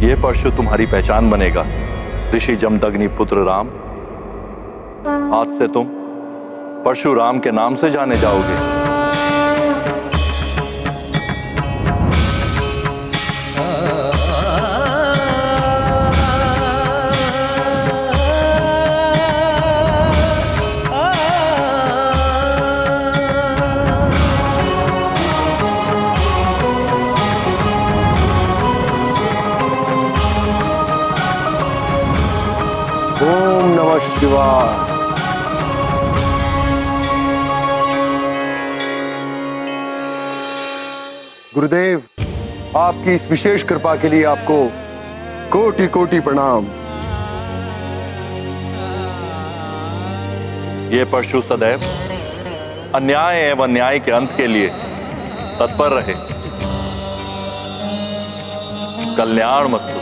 ये परशु तुम्हारी पहचान बनेगा, ऋषि जमदग्नि पुत्र राम। आज से तुम परशुराम के नाम से जाने जाओगे। ओम नमः शिवाय। गुरुदेव, आपकी इस विशेष कृपा के लिए आपको कोटि कोटि प्रणाम। ये परशु सदैव अन्याय एवं न्याय के अंत के लिए तत्पर रहे। कल्याणमस्तु।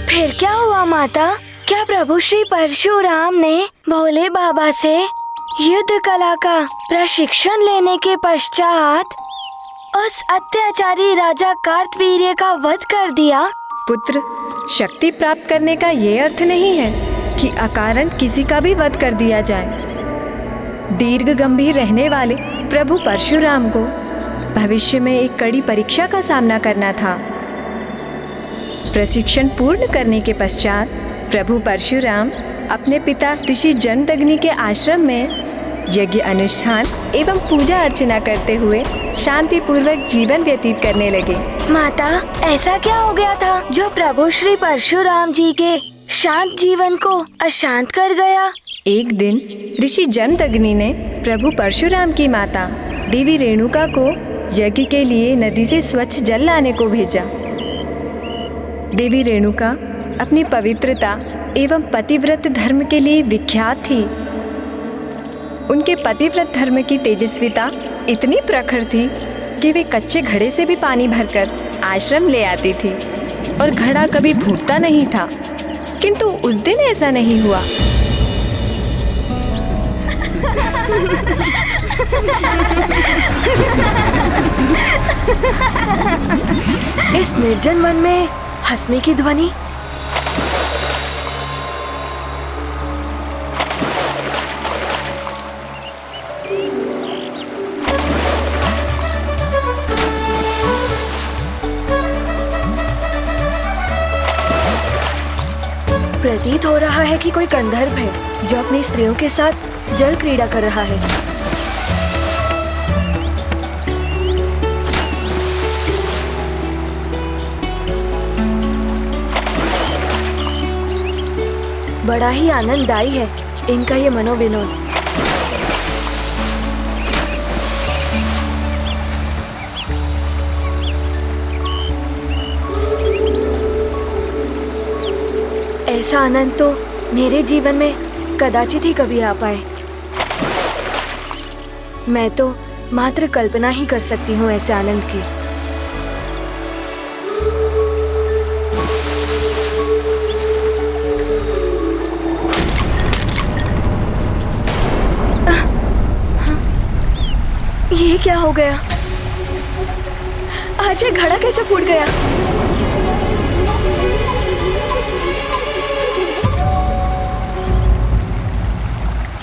फिर क्या हुआ माता? क्या प्रभु श्री परशुराम ने भोले बाबा से युद्ध कला का प्रशिक्षण लेने के पश्चात उस अत्याचारी राजा कार्तवीर्य का वध कर दिया? पुत्र, शक्ति प्राप्त करने का ये अर्थ नहीं है कि अकारण किसी का भी वध कर दिया जाए। दीर्घ गंभीर रहने वाले प्रभु परशुराम को भविष्य में एक कड़ी परीक्षा का सामना करना था। प्रशिक्षण पूर्ण करने के पश्चात प्रभु परशुराम अपने पिता ऋषि जमदग्नि के आश्रम में यज्ञ अनुष्ठान एवं पूजा अर्चना करते हुए शांति पूर्वक जीवन व्यतीत करने लगे। माता, ऐसा क्या हो गया था जो प्रभु श्री परशुराम जी के शांत जीवन को अशांत कर गया? एक दिन ऋषि जमदग्नि ने प्रभु परशुराम की माता देवी रेणुका को यज्ञ के लिए नदी से स्वच्छ जल लाने को भेजा। देवी रेणुका अपनी पवित्रता एवं पतिव्रत धर्म के लिए विख्यात थी। उनके पतिव्रत धर्म की तेजस्विता इतनी प्रखर थी कि वे कच्चे घड़े से भी पानी भरकर आश्रम ले आती थी और घड़ा कभी फूटता नहीं था। किंतु उस दिन ऐसा नहीं हुआ। इस निर्जन वन में हंसने की ध्वनि। प्रतीत हो रहा है कि कोई गंधर्व है जो अपनी स्त्रियों के साथ जल क्रीड़ा कर रहा है। बड़ा ही आनंददायी है इनका ये मनोविनोद। ऐसा आनंद तो मेरे जीवन में कदाचित ही कभी आ पाए। मैं तो मात्र कल्पना ही कर सकती हूँ ऐसे आनंद की। ये क्या हो गया? आज ये घड़ा कैसे फूट गया?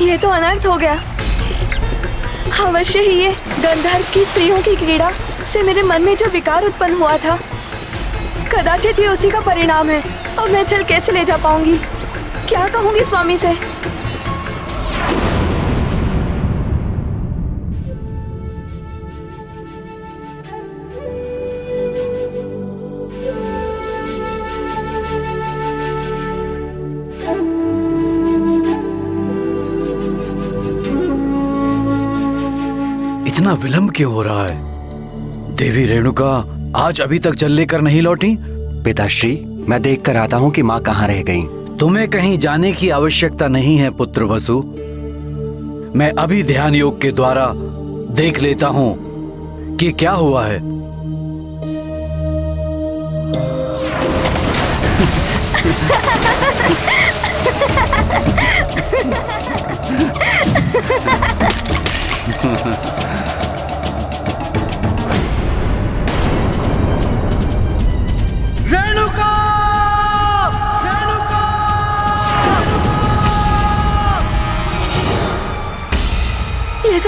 ये तो अनर्थ हो गया। अवश्य ही ये गंधर्व की स्त्रियों की क्रीड़ा से मेरे मन में जो विकार उत्पन्न हुआ था, कदाचित ये उसी का परिणाम है। और मैं जल कैसे ले जा पाऊंगी? क्या कहूंगी स्वामी से? इतना विलंब क्यों हो रहा है? देवी रेणुका आज अभी तक जल लेकर नहीं लौटी? पिताश्री, मैं देख कर आता हूँ कि माँ कहाँ रह गईं। तुम्हें कहीं जाने की आवश्यकता नहीं है पुत्र वसु। मैं अभी ध्यान योग के द्वारा देख लेता हूँ कि क्या हुआ है।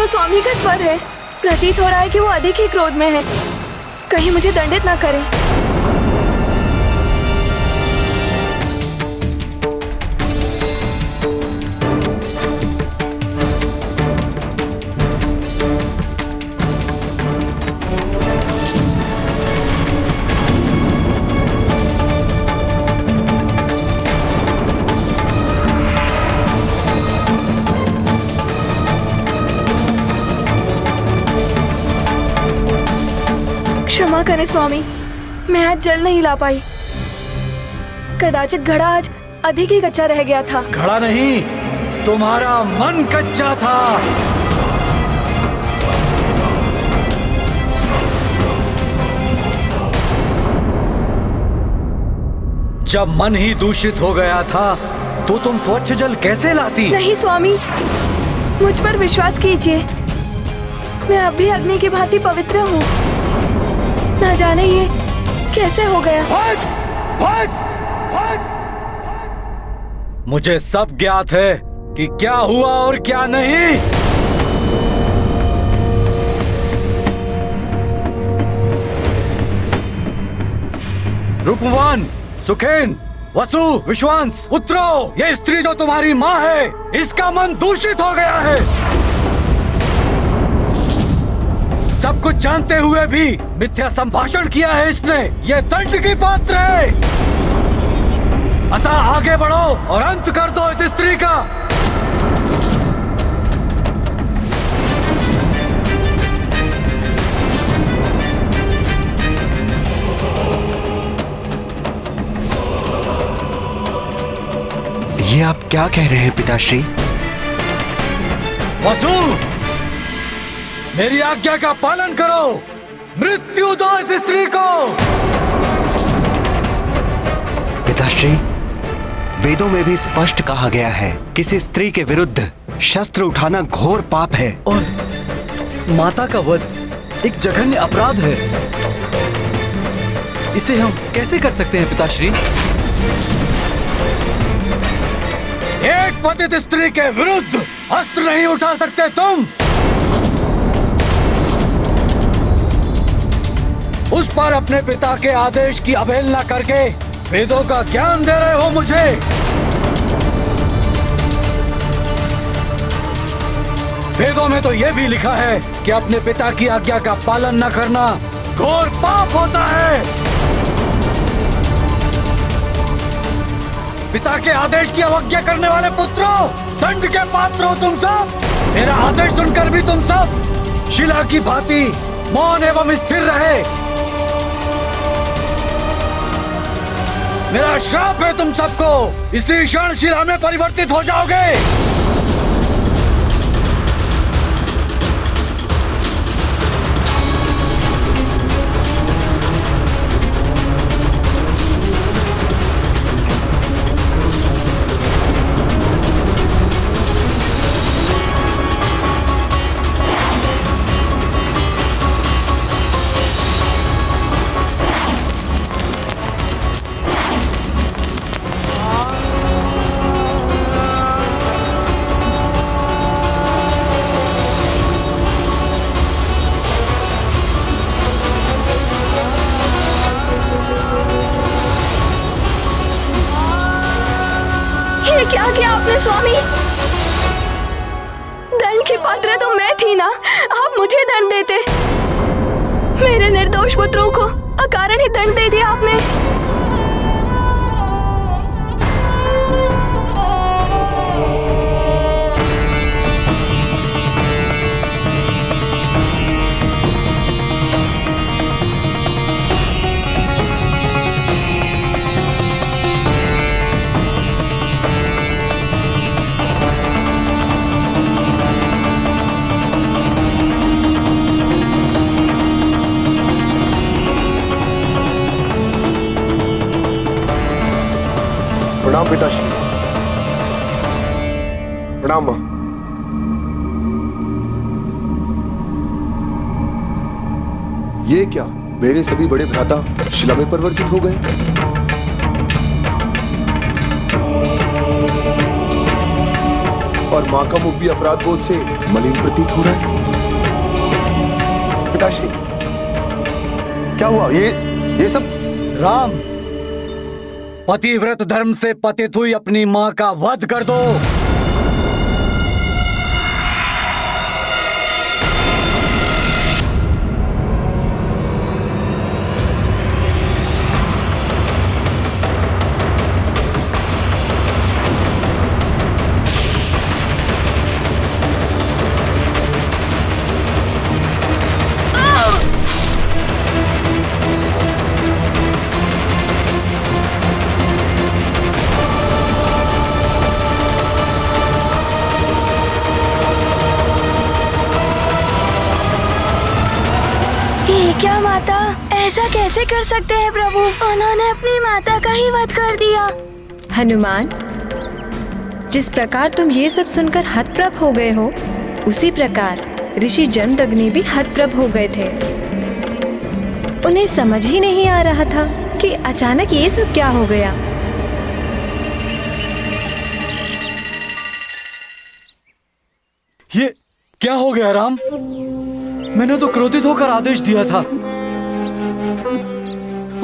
तो स्वामी का स्वर है। प्रतीत हो रहा है कि वो अधिक ही क्रोध में है। कहीं मुझे दंडित ना करे। क्षमा करें स्वामी, मैं आज जल नहीं ला पाई। कदाचित घड़ा आज अधिक ही कच्चा रह गया था। घड़ा नहीं, तुम्हारा मन कच्चा था। जब मन ही दूषित हो गया था तो तुम स्वच्छ जल कैसे लाती? नहीं स्वामी, मुझ पर विश्वास कीजिए, मैं अब भी अग्नि की भांति पवित्र हूँ। ना जाने ये कैसे हो गया। बस, बस, बस। मुझे सब ज्ञात है कि क्या हुआ और क्या नहीं। रूपवान, सुखेन, वसु, विश्वांस, उतरो। ये स्त्री जो तुम्हारी माँ है, इसका मन दूषित हो गया है। सब कुछ जानते हुए भी मिथ्या संभाषण किया है इसने। ये दंड की पात्र है। अतः आगे बढ़ो और अंत कर दो इस स्त्री का। ये आप क्या कह रहे हैं पिताश्री? वसु, मेरी आज्ञा का पालन करो। मृत्यु दो इस स्त्री को। पिताश्री, वेदों में भी स्पष्ट कहा गया है, किसी स्त्री के विरुद्ध शस्त्र उठाना घोर पाप है। और माता का वध एक जघन्य अपराध है। इसे हम कैसे कर सकते हैं पिताश्री? एक पतित स्त्री के विरुद्ध अस्त्र नहीं उठा सकते तुम। उस पर अपने पिता के आदेश की अवहेलना करके वेदों का ज्ञान दे रहे हो मुझे। वेदों में तो यह भी लिखा है कि अपने पिता की आज्ञा का पालन न करना घोर पाप होता है। पिता के आदेश की अवज्ञा करने वाले पुत्रों, दंड के पात्र हो तुम सब। मेरा आदेश सुनकर भी तुम सब शिला की भांति मौन एवं स्थिर रहे। मेरा श्राप है तुम सबको, इसी क्षण शिला में परिवर्तित हो जाओगे। क्या किया आपने स्वामी? दंड की पात्र तो मैं थी ना, आप मुझे दंड देते। मेरे निर्दोष पुत्रों को अकारण ही दंड दे दिया आपने। प्रणाम पिताश्री। प्रणाम मां। ये क्या, मेरे सभी बड़े भ्राता शिला में परिवर्तित हो गए? और माँ का मुख भी अपराध बोध से मलिन प्रतीत हो रहा है। पिताश्री, क्या हुआ? ये सब? राम, पतिव्रत धर्म से पतित हुई अपनी माँ का वध कर दो। क्या माता, ऐसा कैसे कर सकते हैं प्रभु? उन्होंने अपनी माता का ही वध कर दिया। हनुमान, जिस प्रकार तुम ये सब सुनकर हतप्रभ हो गए हो, उसी प्रकार ऋषि जमदग्नि भी हतप्रभ हो गए थे। उन्हें समझ ही नहीं आ रहा था कि अचानक ये सब क्या हो गया। ये क्या हो गया राम? मैंने तो क्रोधित होकर आदेश दिया था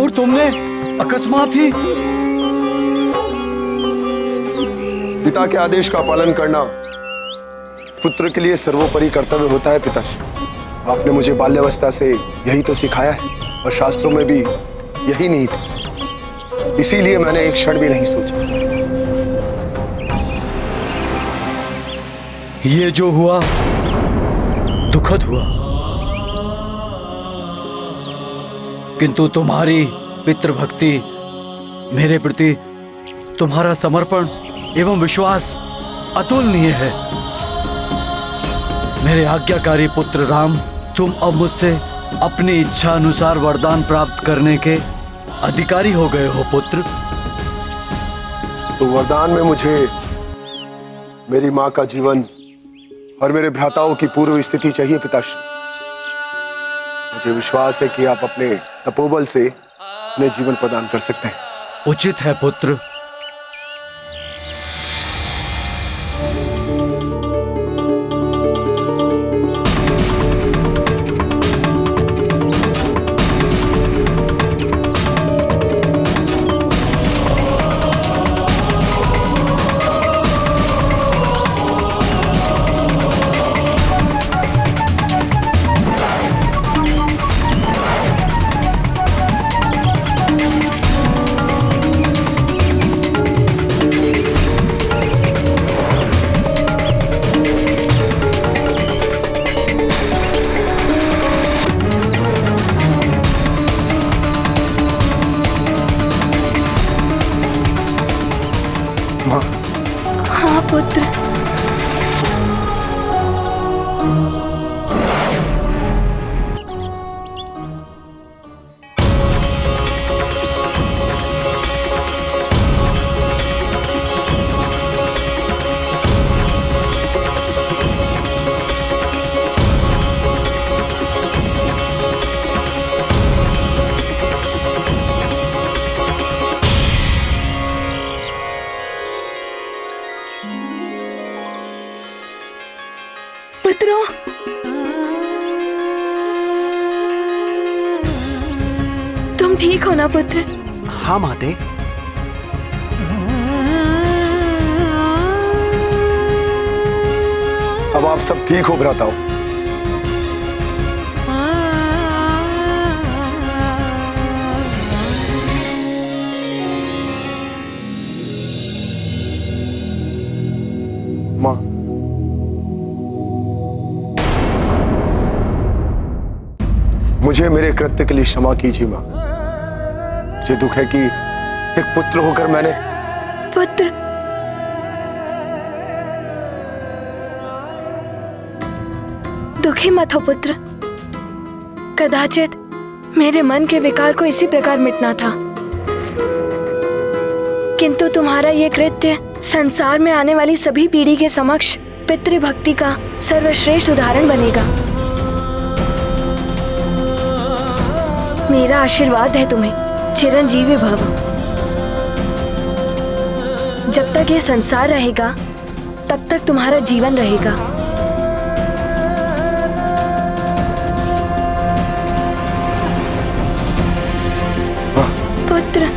और तुमने अकस्मात ही। पिता के आदेश का पालन करना पुत्र के लिए सर्वोपरि कर्तव्य होता है। पिताश्री, आपने मुझे बाल्यावस्था से यही तो सिखाया है और शास्त्रों में भी यही नीति है। इसीलिए मैंने एक क्षण भी नहीं सोचा। ये जो हुआ दुखद हुआ, किंतु तुम्हारी पितृभक्ति, मेरे प्रति तुम्हारा समर्पण एवं विश्वास अतुलनीय है। मेरे आज्ञाकारी पुत्र राम, तुम अब मुझसे अपनी इच्छा अनुसार वरदान प्राप्त करने के अधिकारी हो गए हो पुत्र। तो वरदान में मुझे मेरी माँ का जीवन और मेरे भ्राताओं की पूर्व स्थिति चाहिए। पिताश्री, मुझे विश्वास है कि आप अपने तपोबल से उन्हें जीवन प्रदान कर सकते हैं। उचित है पुत्र। हाँ पुत्र। पुत्रों, तुम ठीक हो ना पुत्र? हाँ माते। अब आप सब ठीक हो भ्राताओं? माँ, मुझे मेरे कृत्य के लिए क्षमा कीजिए माँ। मुझे दुख है कि एक पुत्र होकर मैंने। पुत्र, दुखी मत हो पुत्र। कदाचित मेरे मन के विकार को इसी प्रकार मिटना था, किंतु तुम्हारा ये कृत्य संसार में आने वाली सभी पीढ़ी के समक्ष पितृभक्ति का सर्वश्रेष्ठ उदाहरण बनेगा। मेरा आशीर्वाद है तुम्हें, चिरंजीवी भव। जब तक ये संसार रहेगा तब तक तुम्हारा जीवन रहेगा। पुत्र,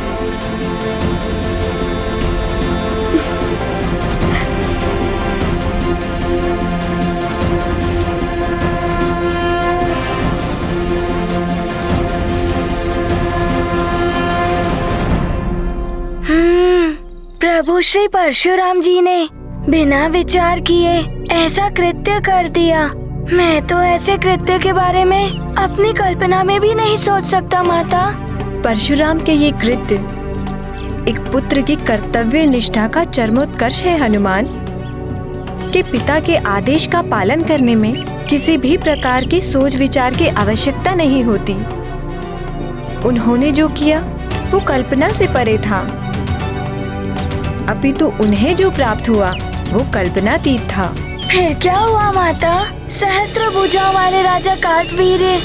प्रभु श्री परशुराम जी ने बिना विचार किए ऐसा कृत्य कर दिया। मैं तो ऐसे कृत्य के बारे में अपनी कल्पना में भी नहीं सोच सकता माता। परशुराम के ये कृत्य एक पुत्र की कर्तव्य निष्ठा का चरमोत्कर्ष है हनुमान। कि पिता के आदेश का पालन करने में किसी भी प्रकार की सोच विचार की आवश्यकता नहीं होती। उन्होंने जो किया वो कल्पना से परे था, अपितु उन्हें जो प्राप्त हुआ वो कल्पनातीत था। फिर क्या हुआ माता? सहस्त्र भुजाओं वाले राजा कार्तवीर्य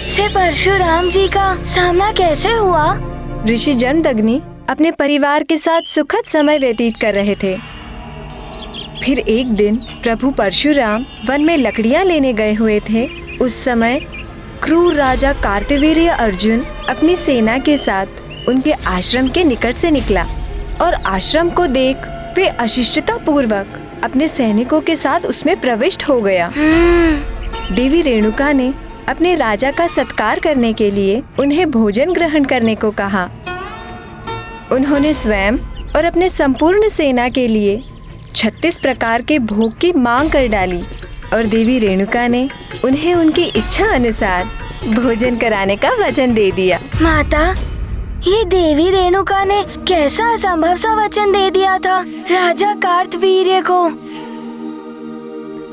से परशुराम जी का सामना कैसे हुआ? ऋषि जमदग्नि अपने परिवार के साथ सुखद समय व्यतीत कर रहे थे। फिर एक दिन प्रभु परशुराम वन में लकड़ियां लेने गए हुए थे। उस समय क्रूर राजा कार्तवीर्य अर्जुन अपनी सेना के साथ उनके आश्रम के निकट से निकला और आश्रम को देख वे अशिष्टता पूर्वक अपने सैनिकों के साथ उसमें प्रविष्ट हो गया। देवी रेणुका ने अपने राजा का सत्कार करने के लिए उन्हें भोजन ग्रहण करने को कहा। उन्होंने स्वयं और अपने संपूर्ण सेना के लिए 36 प्रकार के भोग की मांग कर डाली और देवी रेणुका ने उन्हें उनकी इच्छा अनुसार भोजन कराने का वचन दे दिया। माता, ये देवी रेणुका ने कैसा असंभव सा वचन दे दिया था राजा कार्तवीर्य को।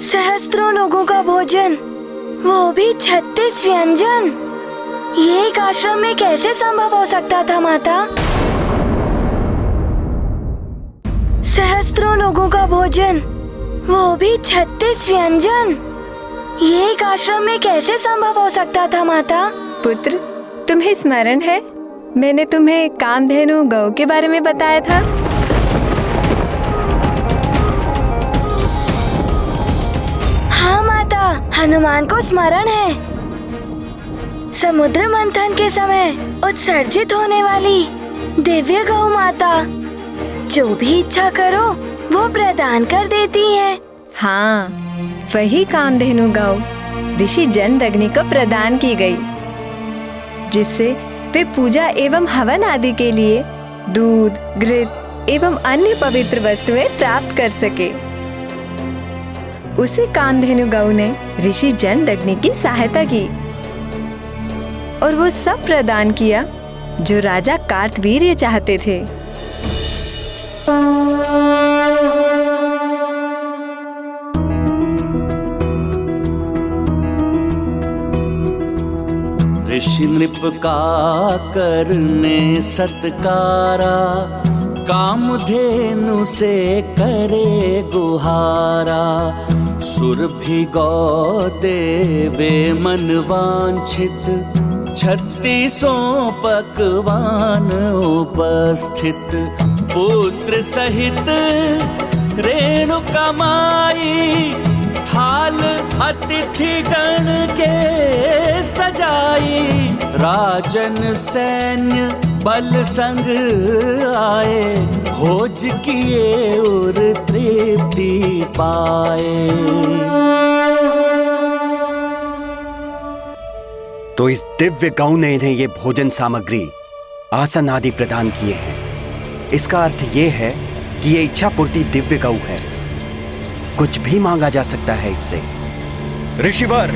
सहस्त्रों लोगों का भोजन, वो भी 36 व्यंजन। ये एक आश्रम में कैसे संभव हो सकता था माता? सहस्त्रों लोगों का भोजन, वो भी 36 व्यंजन। ये एक आश्रम में कैसे संभव हो सकता था माता? पुत्र, तुम्हें स्मरण है मैंने तुम्हें कामधेनु गौ के बारे में बताया था? हाँ माता, हनुमान को स्मरण है। समुद्र मंथन के समय उत्सर्जित होने वाली दिव्य गौ माता, जो भी इच्छा करो वो प्रदान कर देती है। हाँ, वही कामधेनु गौ ऋषि जमदग्नि को प्रदान की गई, जिससे वे पूजा एवं हवन आदि के लिए दूध, घृत एवं अन्य पवित्र वस्तुएं प्राप्त कर सके। उसी कामधेनु गौ ने ऋषि जमदग्नि की सहायता की और वो सब प्रदान किया जो राजा कार्तवीर्य चाहते थे। ऋषि नृप का करने सत्कारा, कामधेनु से करे गुहारा। सुरभि गौ देवे मन वांछित, 36 पकवान उपस्थित। पुत्र सहित रेणुका माई, थाल अतिथि गण के सजाई। राजन सैन्य बल संग आए, भोज किए और तृप्ति पाए। तो इस दिव्य गौ ने इन्हें ये भोजन सामग्री, आसन आदि प्रदान किए हैं। इसका अर्थ ये है कि ये इच्छा पूर्ति दिव्य गौ है, कुछ भी मांगा जा सकता है इससे। ऋषिवर,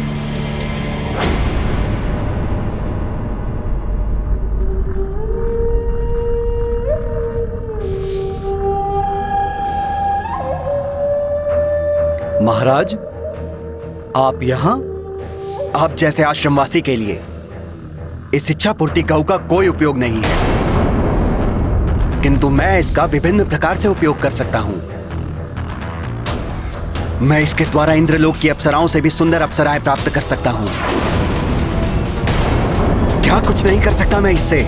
महाराज, आप यहाँ? आप जैसे आश्रमवासी के लिए इस इच्छा पूर्ति गौ का कोई उपयोग नहीं है, किंतु मैं इसका विभिन्न प्रकार से उपयोग कर सकता हूं। मैं इसके द्वारा इंद्रलोक की अप्सराओं से भी सुंदर अप्सराएं प्राप्त कर सकता हूं। क्या कुछ नहीं कर सकता मैं इससे?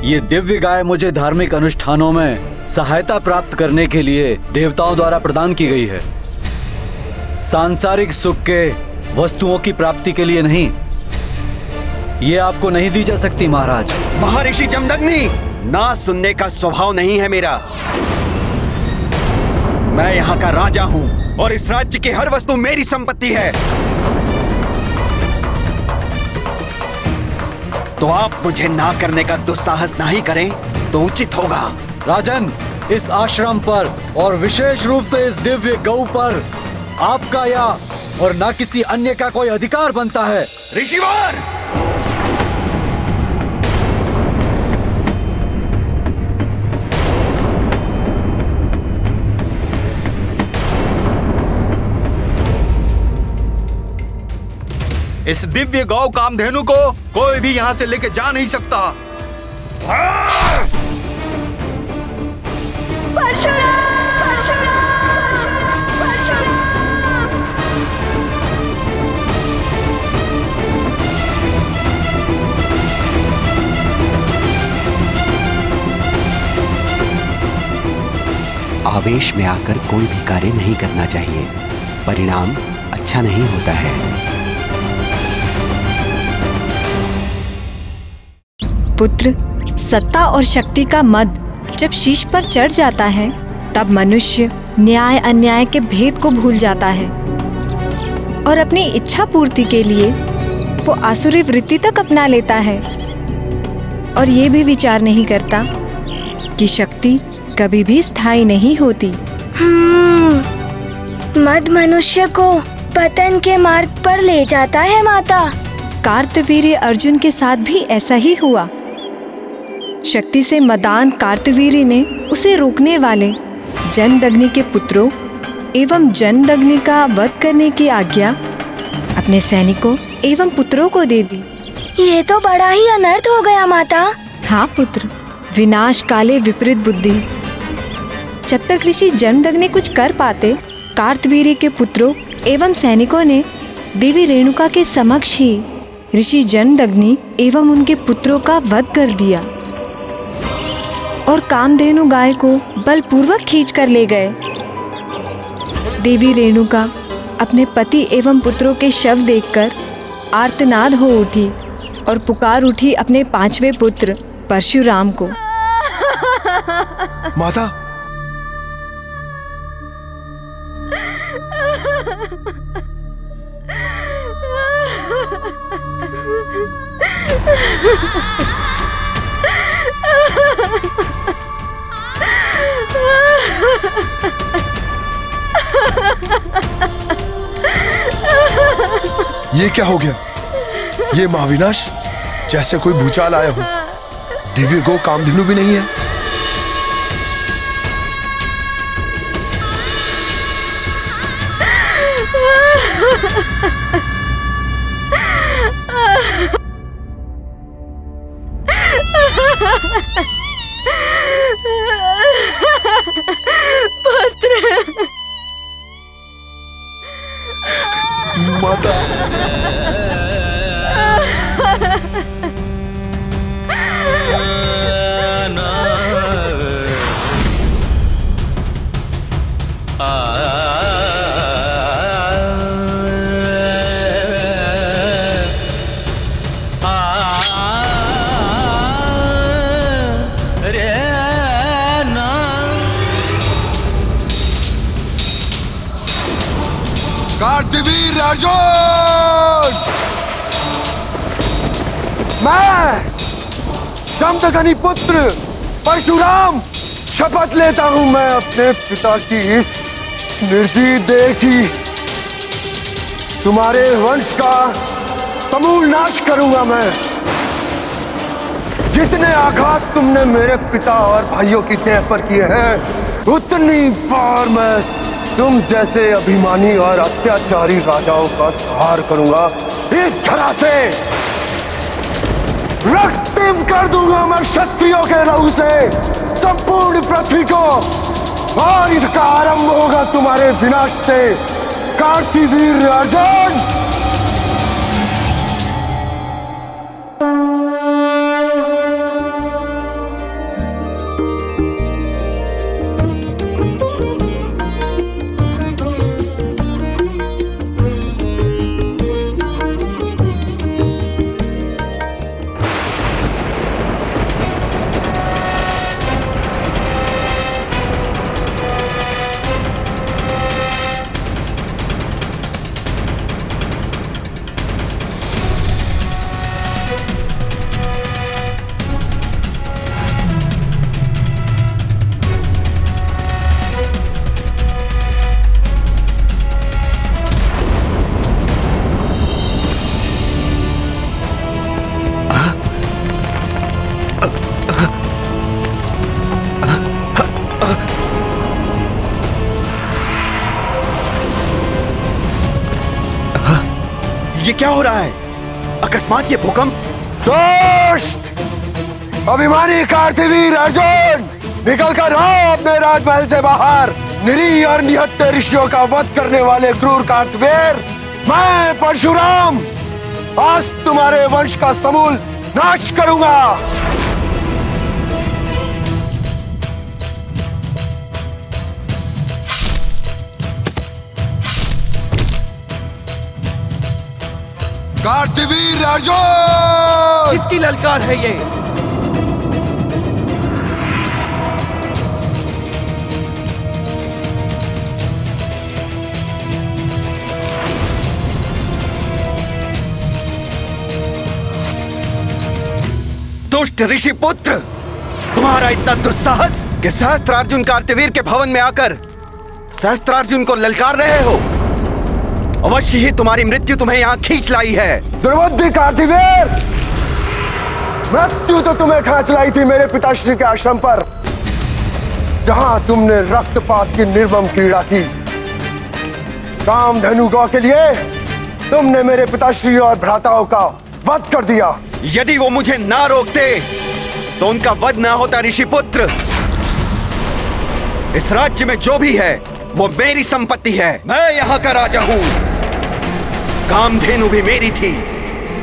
ये दिव्य गाय मुझे धार्मिक अनुष्ठानों में सहायता प्राप्त करने के लिए देवताओं द्वारा प्रदान की गई है, सांसारिक सुख के वस्तुओं की प्राप्ति के लिए नहीं। ये आपको नहीं दी जा सकती महाराज। महर्षि जमदग्नि, ना सुनने का स्वभाव नहीं है मेरा। मैं यहाँ का राजा हूँ और इस राज्य की हर वस्तु मेरी संपत्ति है। तो आप मुझे ना करने का दुस्साहस नहीं करें तो उचित होगा। राजन, इस आश्रम पर और विशेष रूप से इस दिव्य गौ पर आपका या और ना किसी अन्य का कोई अधिकार बनता है। ऋषिवर, इस दिव्य गौ कामधेनु को कोई भी यहाँ से लेके जा नहीं सकता। परशुराम, परशुराम, परशुराम। आवेश में आकर कोई भी कार्य नहीं करना चाहिए, परिणाम अच्छा नहीं होता है। पुत्र, सत्ता और शक्ति का मद जब शीश पर चढ़ जाता है तब मनुष्य न्याय अन्याय के भेद को भूल जाता है और अपनी इच्छा पूर्ति के लिए वो आसुरी वृत्ति तक अपना लेता है और ये भी विचार नहीं करता कि शक्ति कभी भी स्थायी नहीं होती। मद मनुष्य को पतन के मार्ग पर ले जाता है माता। कार्तवीर्य अर्जुन के साथ भी ऐसा ही हुआ। शक्ति से मदान कार्तवीर्य ने उसे रोकने वाले जमदग्नि के पुत्रों एवं जमदग्नि का वध करने की आज्ञा अपने सैनिकों एवं पुत्रों को दे दी। ये तो बड़ा ही अनर्थ हो गया माता। हाँ पुत्र, विनाश काले विपरीत बुद्धि। जब तक ऋषि जमदग्नि कुछ कर पाते, कार्तवीर्य के पुत्रों एवं सैनिकों ने देवी रेणुका के समक्ष ही ऋषि जमदग्नि एवं उनके पुत्रों का वध कर दिया और कामधेनु गाय को बलपूर्वक खींच कर ले गए। देवी रेणुका अपने पति एवं पुत्रों के शव देखकर आर्तनाद हो उठी और पुकार उठी अपने 5वें पुत्र परशुराम को। माता, ये क्या हो गया? ये महाविनाश जैसे कोई भूचाल आया हो। दिव्य गौ कामधेनु भी नहीं है। माता, कार्तवीर्य अर्जुन, मैं जमदग्नि पुत्र परशुराम शपथ लेता हूं, मैं अपने पिता की इस निर्जीव देह की तुम्हारे वंश का समूल नाश करूंगा। मैं जितने आघात तुमने मेरे पिता और भाइयों की देह पर किए हैं, उतनी बार मैं तुम जैसे अभिमानी और अत्याचारी राजाओं का संहार करूंगा। इस धरा से रक्तिम कर दूंगा मैं क्षत्रियों के लहू से संपूर्ण पृथ्वी को, और इसका आरंभ होगा तुम्हारे विनाश से कार्तवीर्य अर्जुन। ये क्या हो रहा है? अकस्मात ये भूकंप? दुष्ट! अभिमानी कार्तिवीर अर्जुन, निकल कर आओ अपने राजमहल से बाहर। निरीह और निहत्थे ऋषियों का वध करने वाले क्रूर कार्तवीर, मैं परशुराम आज तुम्हारे वंश का समूल नाश करूंगा। कार्तिवीर अर्जुन! किसकी ललकार है ये? दुष्ट ऋषि पुत्र, तुम्हारा इतना दुस्साहस कि सहस्त्रार्जुन कार्तिवीर के भवन में आकर सहस्त्रार्जुन को ललकार रहे हो। अवश्य ही तुम्हारी मृत्यु तुम्हें यहाँ खींच लाई है। दुर्बुद्धि कार्तिवीर, मृत्यु तो तुम्हें खींच लाई थी मेरे पिताश्री के आश्रम पर, जहां तुमने रक्तपात की निर्मम क्रीड़ा की। कामधेनु गौ के लिए तुमने मेरे पिताश्री और भ्राताओं का वध कर दिया। यदि वो मुझे ना रोकते तो उनका वध ना होता ऋषि पुत्र। इस राज्य में जो भी है वो मेरी संपत्ति है। मैं यहाँ का राजा हूँ। कामधेनु भी मेरी थी,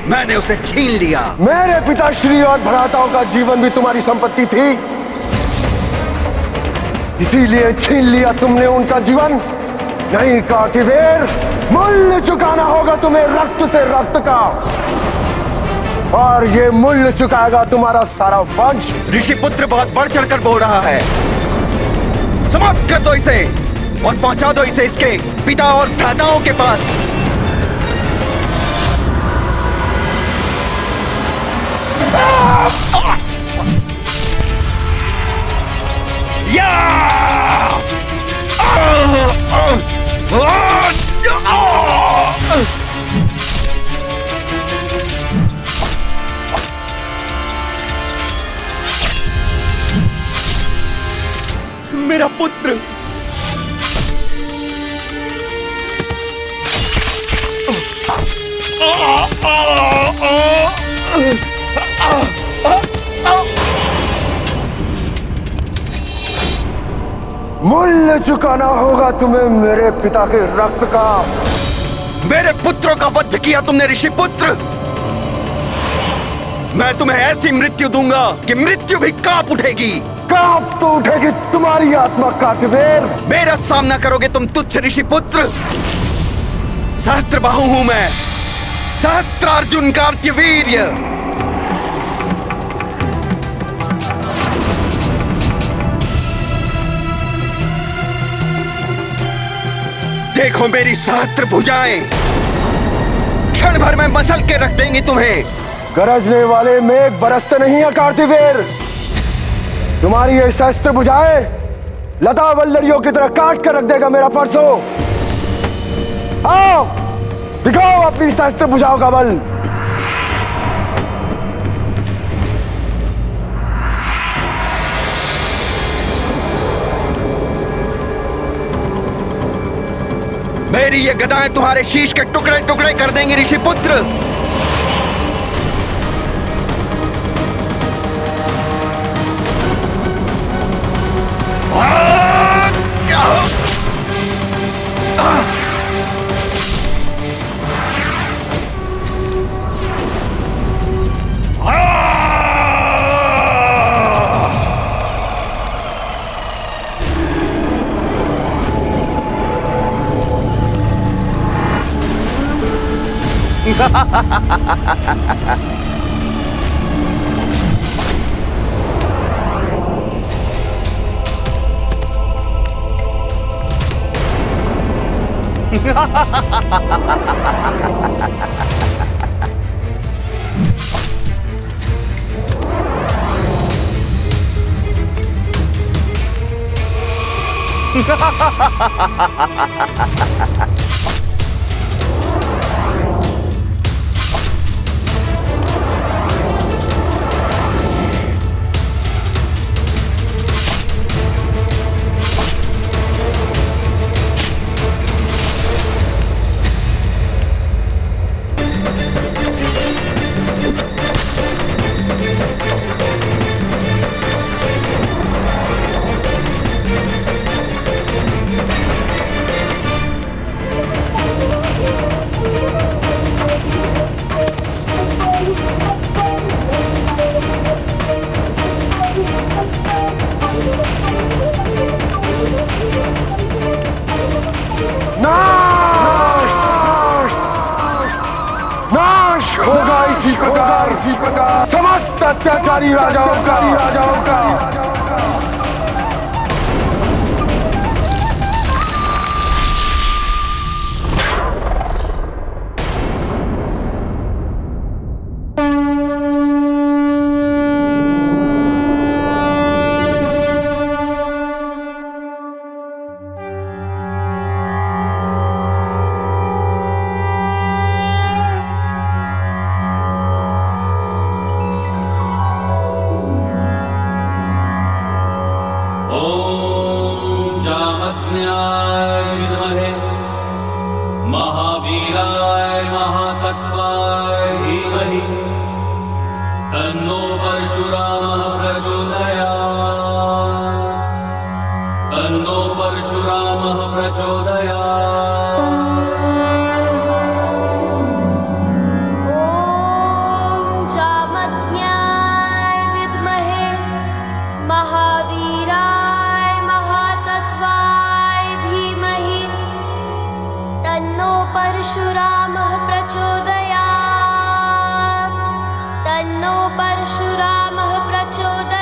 मैंने उसे छीन लिया। मेरे पिताश्री और भ्राताओं का जीवन भी तुम्हारी संपत्ति थी, इसीलिए छीन लिया तुमने उनका जीवन। नहीं कार्तिवीर, मूल्य चुकाना होगा तुम्हें रक्त से रक्त का, और ये मूल्य चुकाएगा तुम्हारा सारा वंश। ऋषि पुत्र बहुत बढ़ चढ़कर बोल रहा है। समाप्त कर दो इसे और पहुंचा दो इसे इसके पिता और भ्राताओं के पास। मेरा पुत्र मूल्य चुकाना होगा तुम्हें मेरे पिता के रक्त का। मेरे पुत्रों का वध किया तुमने ऋषि पुत्र। मैं तुम्हें ऐसी मृत्यु दूंगा कि मृत्यु भी कांप उठेगी। कांप तो उठेगी तुम्हारी आत्मा कार्तिवीर। मेरा सामना करोगे तुम तुच्छ ऋषि पुत्र। सहस्त्रबाहु हूं मैं, सहस्त्रार्जुन कार्तिवीर्य। देखो मेरी सहस्त्र भुजाएं, क्षण भर में मसल के रख देंगी तुम्हें। गरजने वाले मेघ बरसते नहीं है कार्तिवीर। तुम्हारी ये सहस्त्र भुजाएं लता वल्लरियों की तरह काट कर रख देगा मेरा परसों। आओ दिखाओ अपनी सहस्त्र भुजाओं का बल। मेरी ये गदाएं तुम्हारे शीश के टुकड़े टुकड़े कर देंगी ऋषि पुत्र। प्रकार समस्त अत्याचारी राजाओं का महावीराय महातत्वाय धीमहि तन्नो परशुरामः प्रचोदयात्। तन्नो परशुरामः प्रचोदयात्। ॐ जामज्ञाय विद्महे महावीराय महातत्वाय धीमहि तन्नो परशुरामः प्रचोदयात्। तन्नो परशुरामः प्रचोदयात्।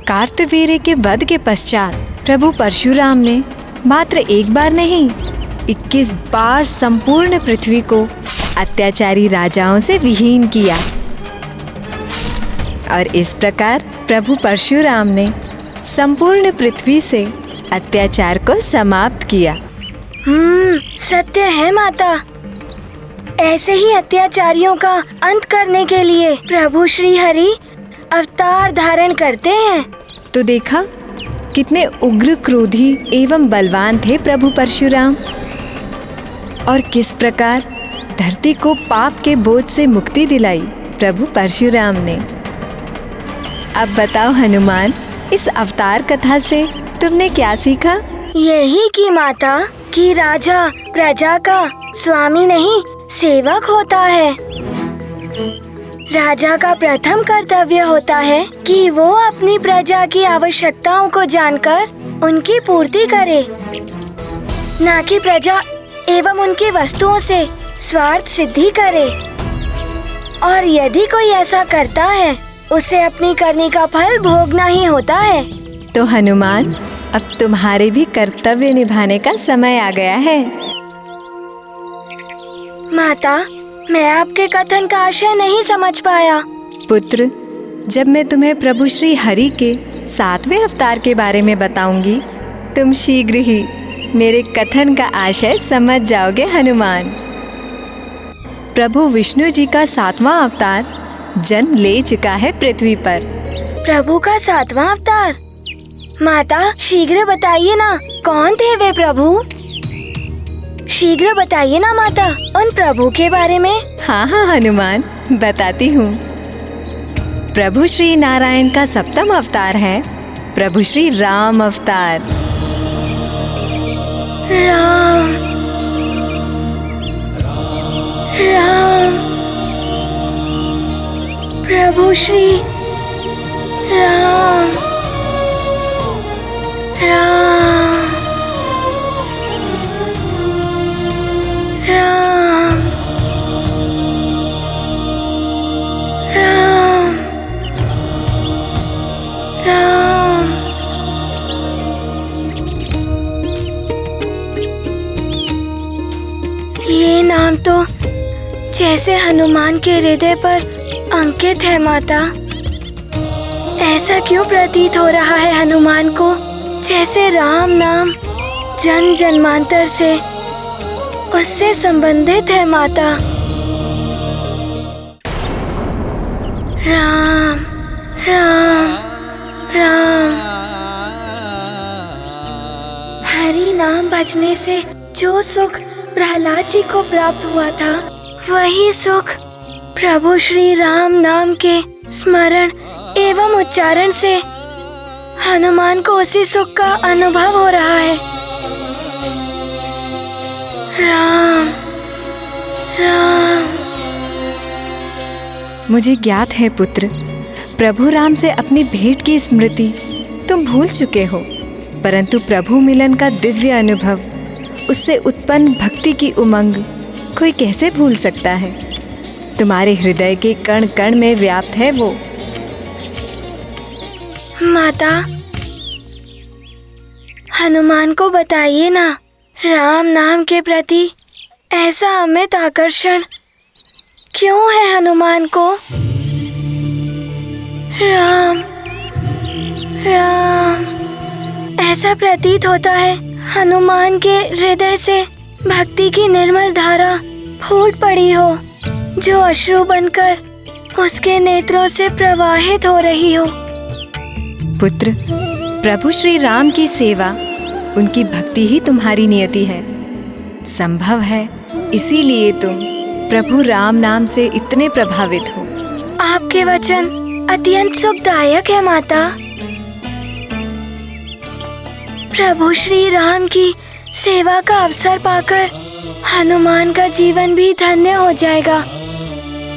कार्तवीर्य के वध के पश्चात प्रभु परशुराम ने मात्र एक बार नहीं 21 बार संपूर्ण पृथ्वी को अत्याचारी राजाओं से विहीन किया और इस प्रकार प्रभु परशुराम ने संपूर्ण पृथ्वी से अत्याचार को समाप्त किया। सत्य है माता। ऐसे ही अत्याचारियों का अंत करने के लिए प्रभु श्री हरि अवतार धारण करते हैं। तो देखा कितने उग्र क्रोधी एवं बलवान थे प्रभु परशुराम और किस प्रकार धरती को पाप के बोझ से मुक्ति दिलाई प्रभु परशुराम ने। अब बताओ हनुमान, इस अवतार कथा से तुमने क्या सीखा? यही कि माता कि राजा प्रजा का स्वामी नहीं सेवक होता है। राजा का प्रथम कर्तव्य होता है कि वो अपनी प्रजा की आवश्यकताओं को जानकर उनकी पूर्ति करे, न कि प्रजा एवं उनकी वस्तुओं से स्वार्थ सिद्धि करे। और यदि कोई ऐसा करता है उसे अपनी करनी का फल भोगना ही होता है। तो हनुमान, अब तुम्हारे भी कर्तव्य निभाने का समय आ गया है। माता, मैं आपके कथन का आशय नहीं समझ पाया। पुत्र, जब मैं तुम्हें प्रभु श्री हरि के 7वें अवतार के बारे में बताऊंगी, तुम शीघ्र ही मेरे कथन का आशय समझ जाओगे हनुमान। प्रभु विष्णु जी का 7वां अवतार जन्म ले चुका है पृथ्वी पर। प्रभु का 7वां अवतार? माता, शीघ्र बताइए ना, कौन थे वे प्रभु? शीघ्र बताइए ना माता, उन प्रभु के बारे में। हाँ हाँ हनुमान, बताती हूँ। प्रभु श्री नारायण का 7वां अवतार है प्रभु श्री राम अवतार। राम राम प्रभु श्री राम राम राम राम राम। ये नाम तो जैसे हनुमान के हृदय पर अंकित है माता। ऐसा क्यों प्रतीत हो रहा है हनुमान को जैसे राम नाम जन्म जन्मांतर से उससे संबंधित है माता। राम राम राम। हरि नाम बजने से जो सुख प्रहलाद जी को प्राप्त हुआ था, वही सुख प्रभु श्री राम नाम के स्मरण एवं उच्चारण से हनुमान को उसी सुख का अनुभव हो रहा है। राम राम। मुझे ज्ञात है पुत्र, प्रभु राम से अपनी भेंट की स्मृति तुम भूल चुके हो, परंतु प्रभु मिलन का दिव्य अनुभव, उससे उत्पन्न भक्ति की उमंग कोई कैसे भूल सकता है। तुम्हारे हृदय के कण कण में व्याप्त है वो। माता, हनुमान को बताइए ना, राम नाम के प्रति ऐसा अमित आकर्षण क्यों है हनुमान को? राम राम, ऐसा प्रतीत होता है हनुमान के हृदय से भक्ति की निर्मल धारा फूट पड़ी हो, जो अश्रु बनकर उसके नेत्रों से प्रवाहित हो रही हो। पुत्र, प्रभु श्री राम की सेवा, उनकी भक्ति ही तुम्हारी नियति है। संभव है इसीलिए तुम प्रभु राम नाम से इतने प्रभावित हो। आपके वचन अत्यंत सुखदायक है माता। प्रभु श्री राम की सेवा का अवसर पाकर हनुमान का जीवन भी धन्य हो जाएगा।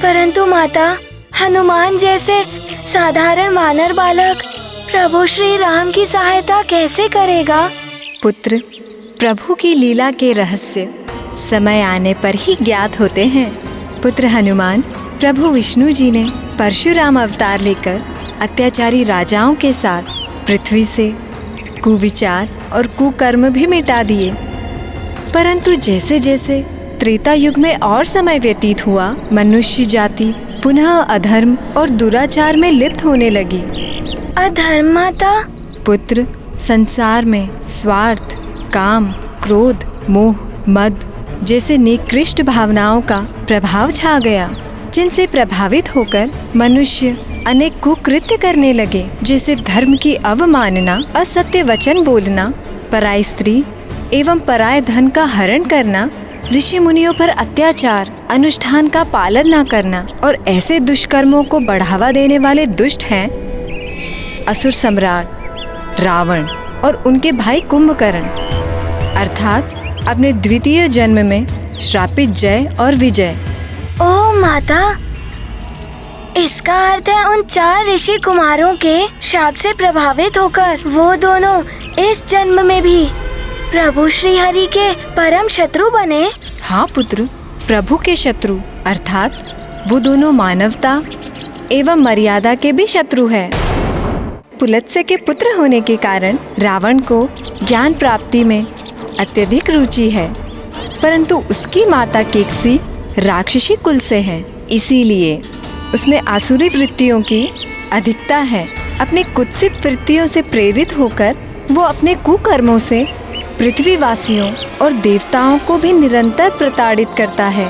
परंतु माता, हनुमान जैसे साधारण वानर बालक प्रभु श्री राम की सहायता कैसे करेगा? पुत्र, प्रभु की लीला के रहस्य समय आने पर ही ज्ञात होते हैं। पुत्र हनुमान, प्रभु विष्णु जी ने परशुराम अवतार लेकर अत्याचारी राजाओं के साथ पृथ्वी से कुविचार और कुकर्म भी मिटा दिए। परंतु जैसे जैसे त्रेता युग में और समय व्यतीत हुआ, मनुष्य जाति पुनः अधर्म और दुराचार में लिप्त होने लगी। अधर्म माता? पुत्र, संसार में स्वार्थ, काम, क्रोध, मोह, मद जैसे निकृष्ट भावनाओं का प्रभाव छा गया, जिनसे प्रभावित होकर मनुष्य अनेक कुकृत्य करने लगे, जैसे धर्म की अवमानना, असत्य वचन बोलना, पराई स्त्री एवं पराये धन का हरण करना, ऋषि मुनियों पर अत्याचार, अनुष्ठान का पालन न करना, और ऐसे दुष्कर्मों को बढ़ावा देने वाले दुष्ट हैं असुर सम्राट रावण और उनके भाई कुंभकर्ण, अर्थात अपने द्वितीय जन्म में श्रापित जय और विजय। ओह माता, इसका अर्थ है उन 4 ऋषि कुमारों के शाप से प्रभावित होकर वो दोनों इस जन्म में भी प्रभु श्री हरि के परम शत्रु बने। हाँ पुत्र, प्रभु के शत्रु, अर्थात वो दोनों मानवता एवं मर्यादा के भी शत्रु है। पुलत्स्य के पुत्र होने के कारण रावण को ज्ञान प्राप्ति में अत्यधिक रुचि है, परंतु उसकी माता केकसी राक्षसी कुल से है, इसीलिए उसमें आसुरी वृत्तियों की अधिकता है। अपने कुत्सित वृत्तियों से प्रेरित होकर वो अपने कुकर्मों से पृथ्वीवासियों और देवताओं को भी निरंतर प्रताड़ित करता है।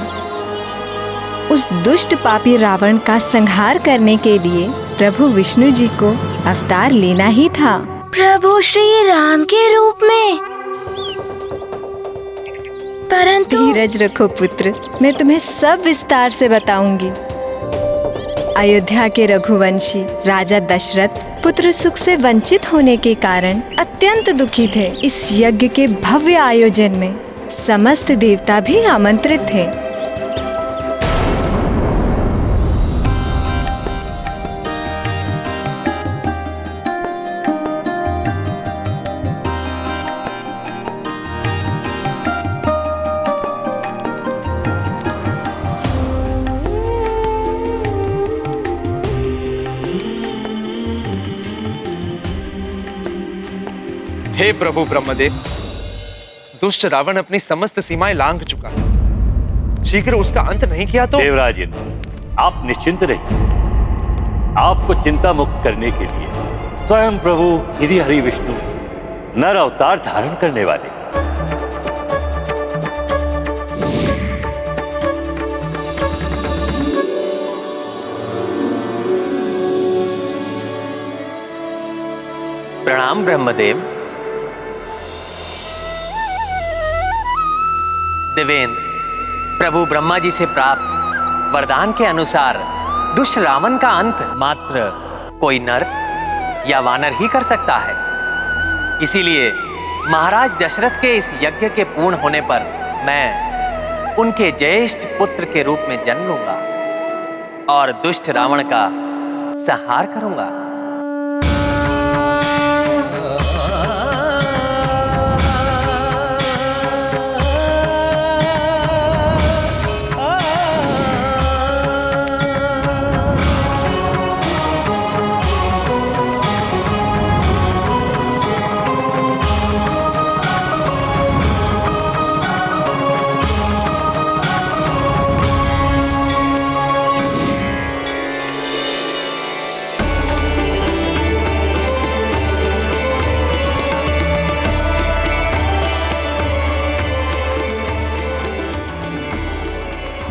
उस दुष्ट पापी रावण का संहार करने के लिए प्रभु विष्णु जी को अवतार लेना ही था। प्रभु श्री राम के रूप में? परंतु धीरज रखो पुत्र, मैं तुम्हें सब विस्तार से बताऊंगी। अयोध्या के रघुवंशी राजा दशरथ पुत्र सुख से वंचित होने के कारण अत्यंत दुखी थे। इस यज्ञ के भव्य आयोजन में समस्त देवता भी आमंत्रित थे। हे प्रभु ब्रह्मदेव, दुष्ट रावण अपनी समस्त सीमाएं लांघ चुका है। शीघ्र उसका अंत नहीं किया तो। देवराज इंद्र, आप निश्चिंत रहिए। आपको चिंता मुक्त करने के लिए स्वयं प्रभु गिरि हरि विष्णु नर अवतार धारण करने वाले। प्रणाम ब्रह्मदेव। देवेंद्र, प्रभु ब्रह्मा जी से प्राप्त वरदान के अनुसार दुष्ट रावण का अंत मात्र कोई नर या वानर ही कर सकता है। इसीलिए महाराज दशरथ के इस यज्ञ के पूर्ण होने पर मैं उनके ज्येष्ठ पुत्र के रूप में जन्म लूंगा और दुष्ट रावण का संहार करूंगा।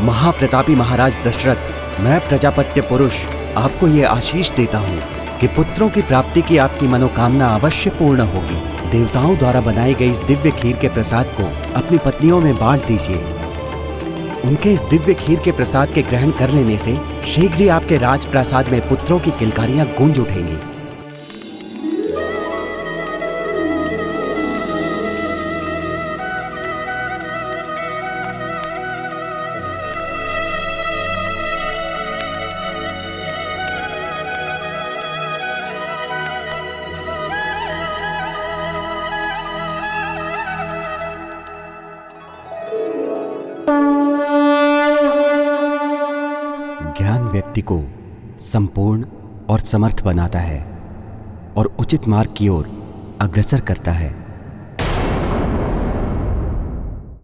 महाप्रतापी महाराज दशरथ, मैं प्रजापत्य पुरुष आपको ये आशीष देता हूँ कि पुत्रों की प्राप्ति की आपकी मनोकामना अवश्य पूर्ण होगी। देवताओं द्वारा बनाई गई इस दिव्य खीर के प्रसाद को अपनी पत्नियों में बांट दीजिए। उनके इस दिव्य खीर के प्रसाद के ग्रहण कर लेने से शीघ्र ही आपके राजप्रासाद में पुत्रों की किलकारियां गूंज उठेंगी। ज्ञान व्यक्ति को संपूर्ण और समर्थ बनाता है और उचित मार्ग की ओर अग्रसर करता है।